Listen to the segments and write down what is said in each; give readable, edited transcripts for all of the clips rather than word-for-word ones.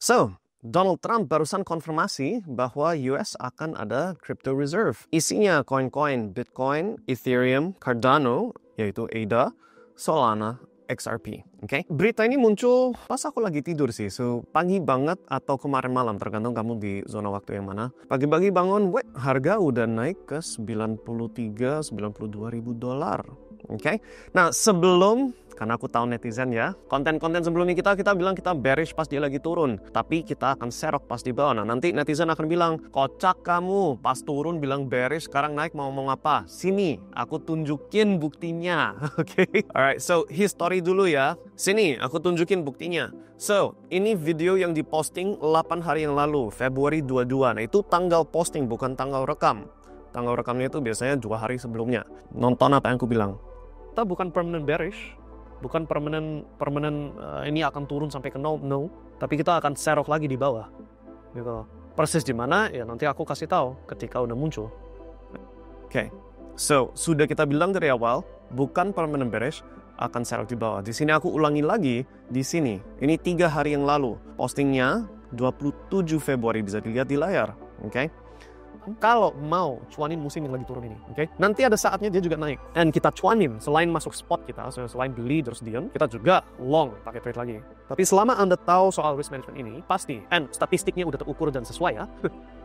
So, Donald Trump barusan konfirmasi bahwa US akan ada crypto reserve. Isinya koin-koin Bitcoin, Ethereum, Cardano, yaitu ADA, Solana, XRP. Okay? Berita ini muncul pas aku lagi tidur sih. So, pagi banget atau kemarin malam, tergantung kamu di zona waktu yang mana. Pagi-pagi bangun, harga udah naik ke 93-92 ribu dolar. Oke, nah sebelum, karena aku tahu netizen ya, konten-konten sebelumnya kita bilang kita bearish pas dia lagi turun, tapi kita akan serok pas di bawah. Nah nanti netizen akan bilang, kocak kamu, pas turun bilang bearish, sekarang naik mau ngomong apa? Sini, aku tunjukin buktinya. Oke, alright, so history dulu ya. Sini, aku tunjukin buktinya. So, ini video yang diposting 8 hari yang lalu, Februari 22. Nah itu tanggal posting, bukan tanggal rekam. Tanggal rekamnya itu biasanya 2 hari sebelumnya. Nonton apa yang aku bilang. Kita bukan permanent bearish, bukan permanent ini akan turun sampai ke nol, no. Tapi kita akan serok lagi di bawah. Gitu. Persis di mana ya nanti aku kasih tahu ketika udah muncul. Oke. So, sudah kita bilang dari awal, bukan permanent bearish, akan serok di bawah. Di sini aku ulangi lagi di sini. Ini 3 hari yang lalu. Postingnya 27 Februari bisa dilihat di layar. Oke. Kalau mau cuanin musim yang lagi turun ini, oke? Nanti ada saatnya dia juga naik. Dan kita cuanin, selain masuk spot kita, selain beli terus diam, kita juga long pakai trade lagi. Tapi selama Anda tahu soal risk management ini, pasti, and statistiknya udah terukur dan sesuai ya,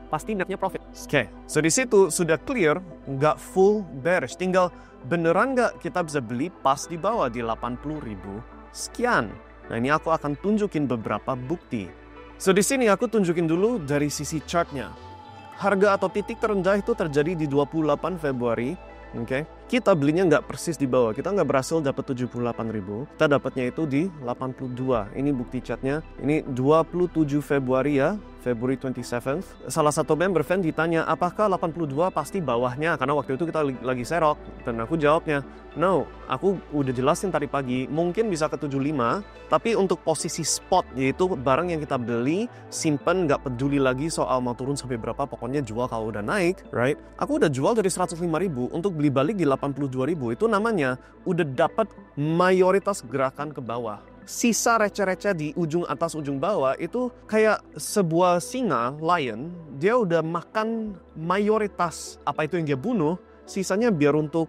pasti netnya profit. Oke, so di situ sudah clear, nggak full bearish. Tinggal beneran nggak kita bisa beli pas di bawah di 80.000 sekian. Nah ini aku akan tunjukin beberapa bukti. So di sini aku tunjukin dulu dari sisi chartnya. Harga atau titik terendah itu terjadi di 28 Februari. Okay. Kita belinya nggak persis di bawah. Kita nggak berhasil dapat 78.000. Kita dapatnya itu di 82. Ini bukti chatnya. Ini 27 Februari ya. February 27th. Salah satu member fan ditanya, apakah 82 pasti bawahnya? Karena waktu itu kita lagi serok. Dan aku jawabnya, no, aku udah jelasin tadi pagi, mungkin bisa ke 75, tapi untuk posisi spot, yaitu barang yang kita beli, simpen, nggak peduli lagi soal mau turun sampai berapa, pokoknya jual kalau udah naik, right? Aku udah jual dari 105.000 untuk beli balik di 82.000, itu namanya udah dapat mayoritas gerakan ke bawah. Sisa receh-receh di ujung atas ujung bawah itu kayak sebuah singa, lion, dia udah makan mayoritas apa itu yang dia bunuh, sisanya biar untuk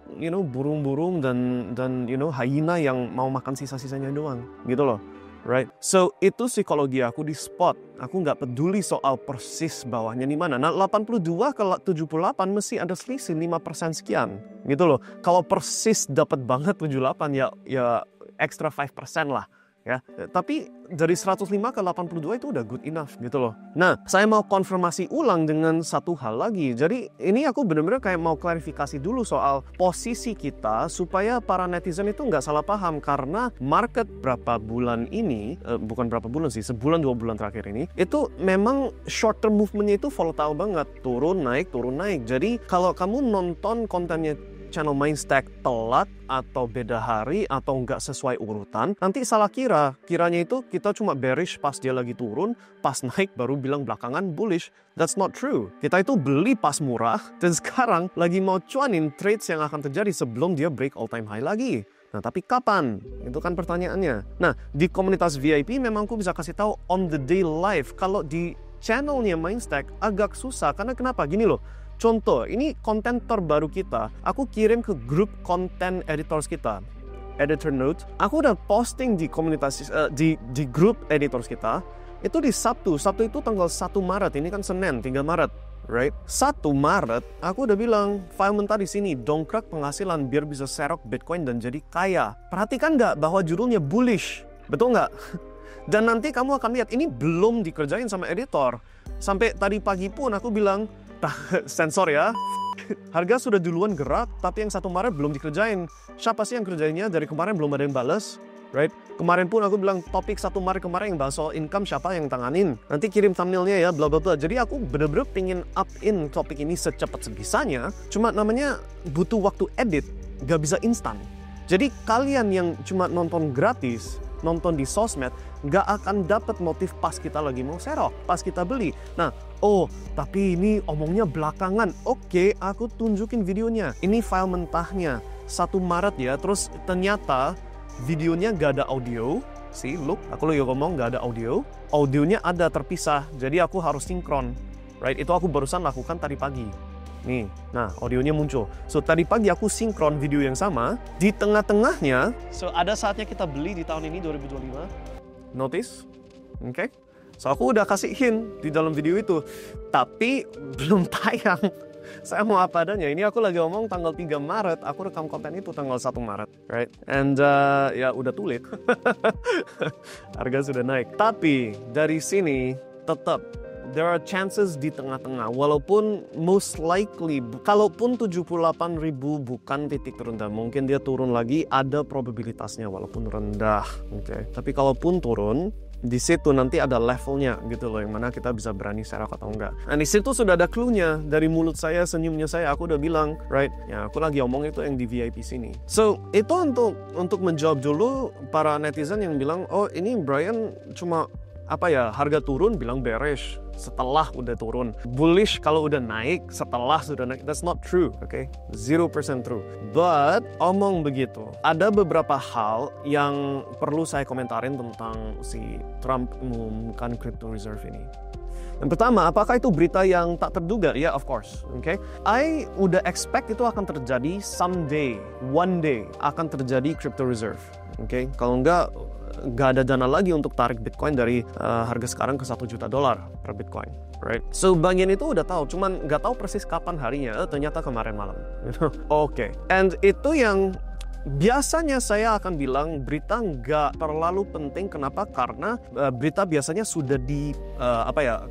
burung-burung dan hyena yang mau makan sisa-sisanya doang gitu loh, right? So itu psikologi aku di spot. Aku nggak peduli soal persis bawahnya di mana. Nah 82 ke 78 mesti ada selisih 5% sekian gitu loh. Kalau persis dapat banget 78 ya extra 5% lah. Ya, tapi dari 105 ke 82 itu udah good enough gitu loh. Nah, saya mau konfirmasi ulang dengan satu hal lagi. Jadi ini aku benar-benar kayak mau klarifikasi dulu soal posisi kita supaya para netizen itu nggak salah paham. Karena market berapa bulan ini, bukan berapa bulan sih, sebulan 2 bulan terakhir ini, itu memang short term movementnya itu volatile banget. Turun naik. Jadi kalau kamu nonton kontennya channel Mindstack telat atau beda hari atau nggak sesuai urutan, nanti salah kiranya itu kita cuma bearish pas dia lagi turun, pas naik baru bilang belakangan bullish. That's not true. Kita itu beli pas murah dan sekarang lagi mau cuanin trades yang akan terjadi sebelum dia break all time high lagi. Nah tapi kapan? Itu kan pertanyaannya. Nah di komunitas VIP memang aku bisa kasih tahu on the day live. Kalau di channelnya Mindstack agak susah karena kenapa? Gini loh. Contoh, ini konten terbaru kita, aku kirim ke grup konten editors kita, editor note. Aku udah posting di komunitas di grup editors kita. Itu di Sabtu itu tanggal 1 Maret. Ini kan Senin 3 Maret, right? 1 Maret, aku udah bilang file mentah di sini, dongkrak penghasilan biar bisa serok Bitcoin dan jadi kaya. Perhatikan nggak bahwa judulnya bullish, betul nggak? Dan nanti kamu akan lihat ini belum dikerjain sama editor. Sampai tadi pagi pun aku bilang, sensor ya, harga sudah duluan gerak, tapi yang 1 Maret belum dikerjain. Siapa sih yang kerjainnya? Dari kemarin belum ada yang bales, right? Kemarin pun aku bilang topik 1 Maret kemarin yang bahas soal income siapa yang tanganin. Nanti kirim thumbnailnya ya, bla bla bla. Jadi aku bener-bener pengen up in topik ini secepat sebisanya. Cuma namanya butuh waktu edit, gak bisa instan. Jadi kalian yang cuma nonton gratis, nonton di sosmed, nggak akan dapat motif pas kita lagi mau serok, pas kita beli. Nah, tapi ini omongnya belakangan. Oke, aku tunjukin videonya. Ini file mentahnya, 1 Maret ya, terus ternyata videonya nggak ada audio, See, look, aku lagi ngomong nggak ada audio. Audionya ada terpisah, jadi aku harus sinkron. Right, itu aku barusan lakukan tadi pagi. Nih, nah audionya muncul. So tadi pagi aku sinkron video yang sama. Di tengah-tengahnya, so ada saatnya kita beli di tahun ini 2025. Notice? Oke? So aku udah kasih hint di dalam video itu. Tapi belum tayang. Saya mau apa adanya. Ini aku lagi ngomong tanggal 3 Maret. Aku rekam konten itu tanggal 1 Maret. Right? And ya udah tulis. Harga sudah naik. Tapi dari sini tetap there are chances di tengah-tengah, walaupun most likely, kalaupun 78.000 bukan titik terendah, mungkin dia turun lagi, ada probabilitasnya walaupun rendah, okay? Tapi kalaupun turun, di situ nanti ada levelnya gitu loh, yang mana kita bisa berani serok atau enggak. Nah di situ sudah ada clue-nya, dari mulut saya, senyumnya saya, aku udah bilang, right, ya aku lagi omong itu yang di VIP sini. So, itu untuk menjawab dulu para netizen yang bilang, oh ini Brian cuma harga turun bilang bearish setelah udah turun, bullish kalau udah naik setelah sudah naik. That's not true, okay? 0% true. But omong begitu, ada beberapa hal yang perlu saya komentarin tentang si Trump mengumumkan crypto reserve ini. Yang pertama, apakah itu berita yang tak terduga? Ya, of course, okay? I udah expect itu akan terjadi someday, one day akan terjadi crypto reserve, okay? Kalau enggak ada dana lagi untuk tarik Bitcoin dari harga sekarang ke $1 juta per Bitcoin, right? So bagian itu udah tahu, cuman nggak tahu persis kapan harinya. Ternyata kemarin malam. Oke. And itu yang biasanya saya akan bilang berita nggak terlalu penting. Kenapa? Karena berita biasanya sudah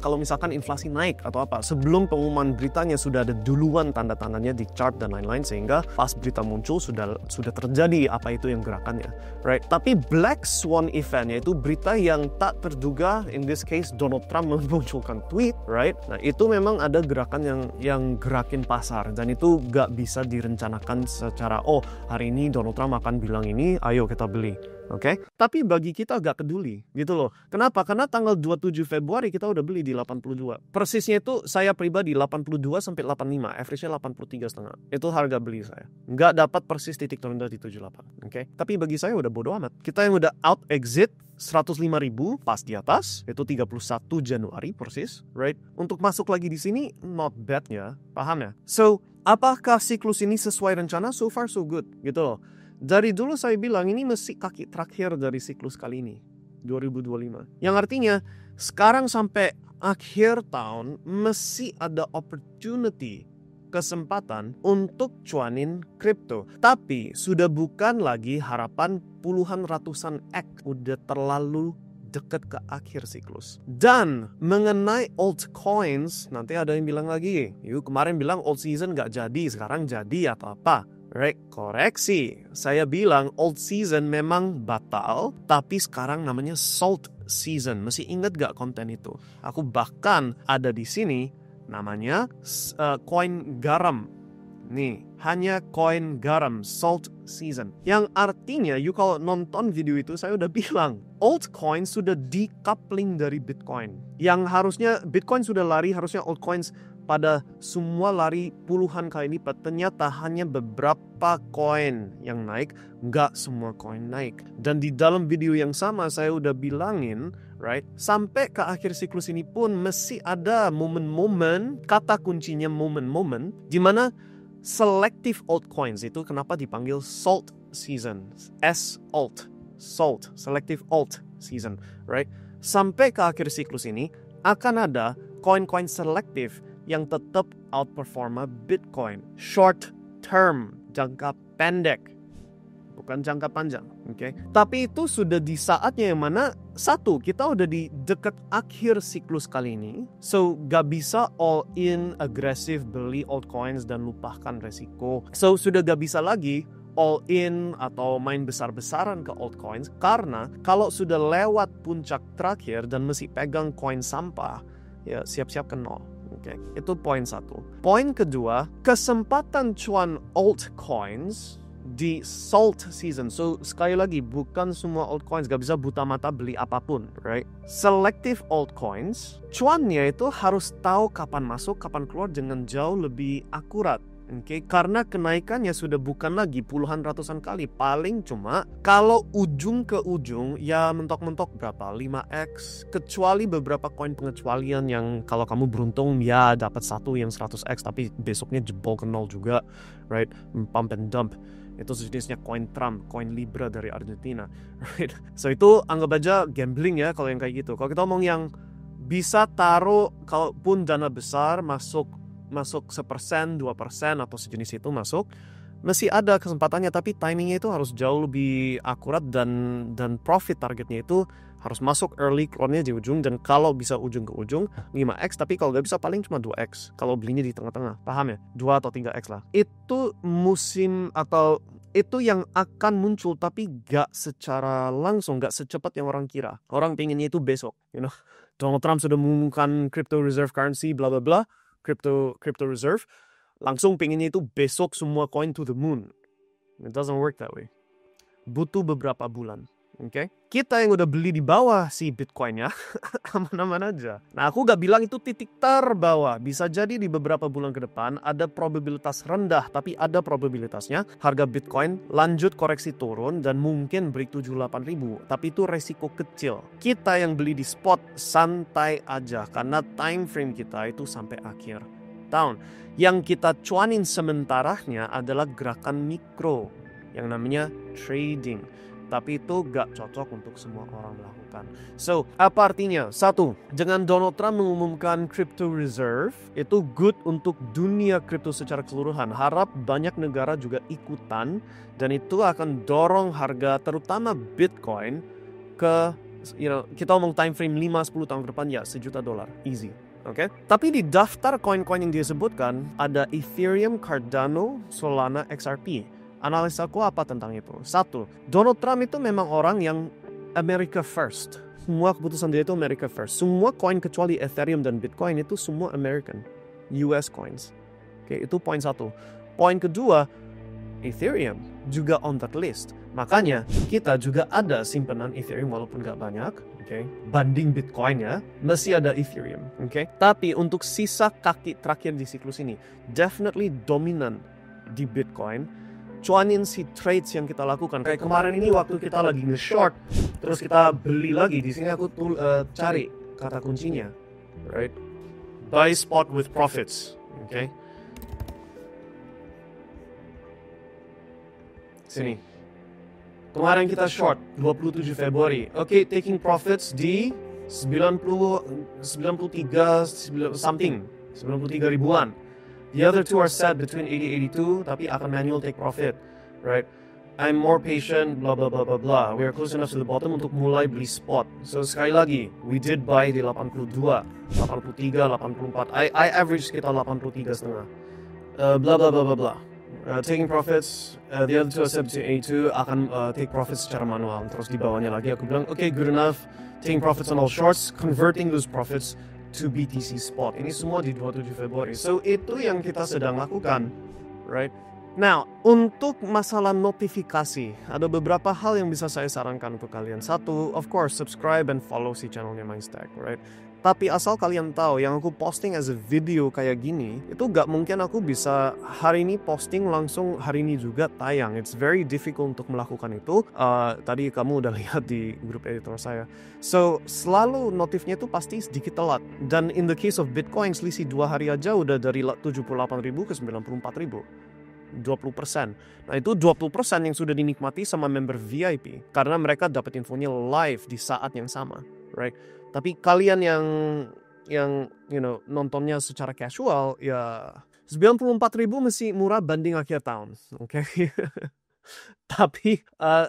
kalau misalkan inflasi naik atau apa, sebelum pengumuman beritanya sudah ada duluan tanda-tandanya di chart dan lain-lain, sehingga pas berita muncul sudah terjadi apa itu yang gerakannya, right? Tapi Black Swan event, yaitu berita yang tak terduga, in this case Donald Trump memunculkan tweet, right? Nah itu memang ada gerakan yang gerakin pasar, dan itu nggak bisa direncanakan secara hari ini Donald Trump akan bilang ini, ayo kita beli. Oke? Tapi bagi kita gak peduli gitu loh. Kenapa? Karena tanggal 27 Februari kita udah beli di 82. Persisnya itu saya pribadi 82 sampai 85, average-nya 83,5. Itu harga beli saya. Nggak dapat persis titik terendah di 78. Oke? Tapi bagi saya udah bodo amat. Kita yang udah out exit 105.000 pas di atas, itu 31 Januari persis, right? Untuk masuk lagi di sini not bad ya, paham ya? So, apakah siklus ini sesuai rencana? So far so good, gitu loh. Dari dulu saya bilang ini mesti kaki terakhir dari siklus kali ini, 2025. Yang artinya sekarang sampai akhir tahun mesti ada opportunity, kesempatan untuk cuanin kripto. Tapi sudah bukan lagi harapan puluhan ratusan X, udah terlalu dekat ke akhir siklus. Dan mengenai altcoins, nanti ada yang bilang lagi, yuk kemarin bilang old season gak jadi, sekarang jadi atau apa? Right, koreksi. Saya bilang old season memang batal, tapi sekarang namanya salt season. Masih ingat gak konten itu? Aku bahkan ada di sini namanya koin garam. Nih, hanya koin garam, salt season. Yang artinya, you kalau nonton video itu saya udah bilang, altcoin sudah decoupling dari Bitcoin. Yang harusnya Bitcoin sudah lari, harusnya altcoins pada semua lari puluhan kali lipat. Ternyata hanya beberapa koin yang naik, nggak semua koin naik. Dan di dalam video yang sama saya udah bilangin, right, sampai ke akhir siklus ini pun masih ada momen-momen, kata kuncinya momen-momen, di mana selective altcoins itu kenapa dipanggil salt season, S-alt, salt, selective alt season, right? Sampai ke akhir siklus ini akan ada koin-koin selektif yang tetap outperforma Bitcoin. Short term, jangka pendek, bukan jangka panjang, oke? Tapi itu sudah di saatnya yang mana satu, kita udah di dekat akhir siklus kali ini, so gak bisa all in agresif beli altcoins dan lupakan resiko. So sudah gak bisa lagi all in atau main besar-besaran ke altcoins, karena kalau sudah lewat puncak terakhir dan mesti pegang koin sampah, ya siap-siap ke nol. Oke, itu poin satu. Poin kedua, kesempatan cuan altcoins di salt season. So, sekali lagi, bukan semua altcoins, gak bisa buta mata beli apapun, right? Selective altcoins, cuannya itu harus tahu kapan masuk, kapan keluar dengan jauh lebih akurat. Oke, karena kenaikannya sudah bukan lagi puluhan ratusan kali, paling cuma kalau ujung ke ujung ya mentok-mentok berapa 5x, kecuali beberapa koin pengecualian yang kalau kamu beruntung ya dapat satu yang 100x tapi besoknya jebol ke nol juga, right? Pump and dump. Itu sejenisnya koin Trump, koin Libra dari Argentina, right? So itu anggap aja gambling ya kalau yang kayak gitu. Kalau kita ngomong yang bisa taruh, kalaupun dana besar masuk 1%, 2% atau sejenis itu masuk, masih ada kesempatannya, tapi timingnya itu harus jauh lebih akurat dan profit targetnya itu harus masuk early, keluarnya di ujung, dan kalau bisa ujung ke ujung 5x, tapi kalau nggak bisa paling cuma 2x kalau belinya di tengah-tengah, paham ya? 2 atau 3x lah. Itu musim atau itu yang akan muncul, tapi gak secara langsung, gak secepat yang orang kira. Orang pengennya itu besok, Donald Trump sudah mengumumkan crypto reserve currency bla bla bla, crypto reserve, langsung pengennya itu besok semua coin to the moon. It doesn't work that way. Butuh beberapa bulan. Okay? Kita yang udah beli di bawah si Bitcoin ya, aman-aman aja. Nah, aku gak bilang itu titik terbawah. Bisa jadi di beberapa bulan ke depan ada probabilitas rendah, tapi ada probabilitasnya harga Bitcoin lanjut koreksi turun dan mungkin break 78 ribu. Tapi itu resiko kecil. Kita yang beli di spot santai aja karena time frame kita itu sampai akhir tahun. Yang kita cuanin sementaranya adalah gerakan mikro yang namanya trading. Tapi itu gak cocok untuk semua orang melakukan. So, apa artinya? Satu, dengan Donald Trump mengumumkan crypto reserve, itu good untuk dunia kripto secara keseluruhan. Harap banyak negara juga ikutan, dan itu akan dorong harga, terutama Bitcoin, ke, kita ngomong time frame 5-10 tahun ke depan, ya $1 juta, easy. Okay? Tapi di daftar koin-koin yang dia sebutkan, ada Ethereum, Cardano, Solana, XRP. Analisaku apa tentang itu? Satu, Donald Trump itu memang orang yang America first. Semua keputusan dia itu America first. Semua koin kecuali Ethereum dan Bitcoin itu semua American, US coins. Oke, itu poin satu. Poin kedua, Ethereum juga on that list. Makanya kita juga ada simpanan Ethereum walaupun gak banyak. Okay. Banding Bitcoin ya, masih ada Ethereum. Okay. Tapi untuk sisa kaki terakhir di siklus ini, definitely dominant di Bitcoin. Cuanin si trades yang kita lakukan. Kayak kemarin ini waktu kita lagi nge-short, terus kita beli lagi. Di sini aku cari kata kuncinya, right? Buy spot with profits, okay? Sini. Kemarin kita short 27 Februari. Okay, taking profits di 93 something, 93 ribuan. The other two are set between 80-82, tapi akan manual take profit, right? I'm more patient, blah blah blah blah blah. We are close enough to the bottom untuk mulai beli spot. So sekali lagi, we did buy di 82, 83, 84. I average sekitar 83,5. Blah blah blah blah blah. Taking profits, the other two are set between 82, akan take profits secara manual. Terus di bawahnya lagi aku bilang, okay, good enough. Taking profits on all shorts, converting those profits to BTC spot. Ini semua di 27 Februari. So itu yang kita sedang lakukan, right? Now, untuk masalah notifikasi, ada beberapa hal yang bisa saya sarankan untuk kalian. Satu, of course, subscribe and follow si channelnya Mindstack, right? Tapi asal kalian tahu, yang aku posting as a video kayak gini, itu gak mungkin aku bisa hari ini posting langsung hari ini juga tayang. It's very difficult untuk melakukan itu. Tadi kamu udah lihat di grup editor saya. So, selalu notifnya itu pasti sedikit telat. Dan in the case of Bitcoin, selisih 2 hari aja udah dari 78.000 ke 94.000. 20%. Nah, itu 20% yang sudah dinikmati sama member VIP. Karena mereka dapat infonya live di saat yang sama, right? Tapi kalian yang nontonnya secara casual, ya 94.000 masih murah banding akhir tahun, oke? Okay? Tapi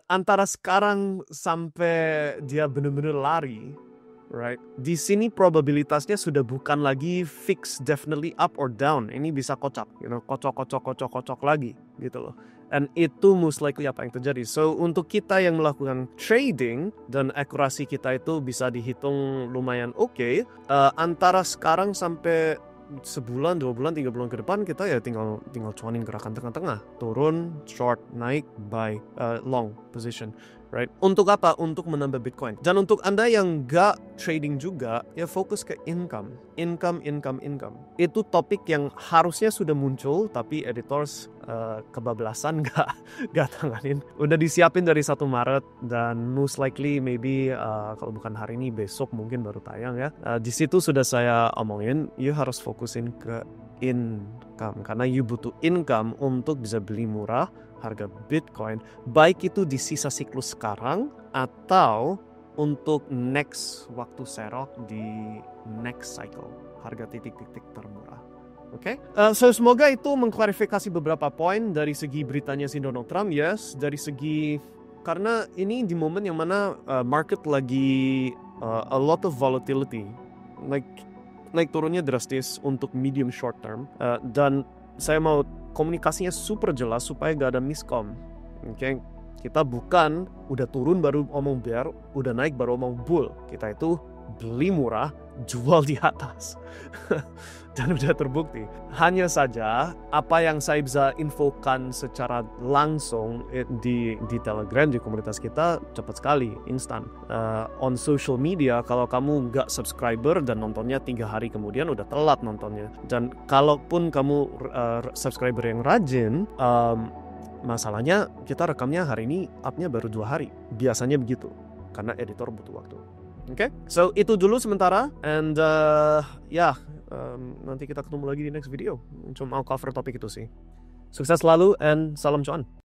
antara sekarang sampai dia benar-benar lari, right? Di sini probabilitasnya sudah bukan lagi fix definitely up or down. Ini bisa kocak, kocok lagi gitu loh. Dan itu most likely apa yang terjadi. So untuk kita yang melakukan trading dan akurasi kita itu bisa dihitung lumayan oke. Antara sekarang sampai sebulan, 2 bulan, 3 bulan ke depan kita ya tinggal cuanin gerakan tengah-tengah, turun, short, naik, buy, long position, right? Untuk apa? Untuk menambah Bitcoin. Dan untuk Anda yang nggak trading juga, ya fokus ke income. Income. Itu topik yang harusnya sudah muncul, tapi editors kebablasan nggak tanganin. Udah disiapin dari 1 Maret dan most likely maybe kalau bukan hari ini besok mungkin baru tayang ya. Di situ sudah saya omongin, you harus fokusin ke income karena you butuh income untuk bisa beli murah harga Bitcoin, baik itu di sisa siklus sekarang atau untuk next waktu serok di next cycle, harga titik-titik termurah. Oke? So semoga itu mengklarifikasi beberapa poin dari segi beritanya si Donald Trump, yes, dari segi karena ini di momen yang mana market lagi a lot of volatility, naik turunnya drastis untuk medium short term, dan saya mau komunikasinya super jelas supaya gak ada miskom. Oke? Kita bukan udah turun baru omong bear, udah naik baru omong bull. Kita itu beli murah, jual di atas. Dan udah terbukti. Hanya saja apa yang saya bisa infokan secara langsung di Telegram, di komunitas kita cepat sekali, instan. On social media kalau kamu nggak subscriber dan nontonnya 3 hari kemudian udah telat nontonnya. Dan kalaupun kamu subscriber yang rajin, masalahnya kita rekamnya hari ini, upnya baru 2 hari. Biasanya begitu, karena editor butuh waktu. Oke, so itu dulu sementara, and nanti kita ketemu lagi di next video. Cuma mau cover topik itu sih. Sukses selalu and salam cuan.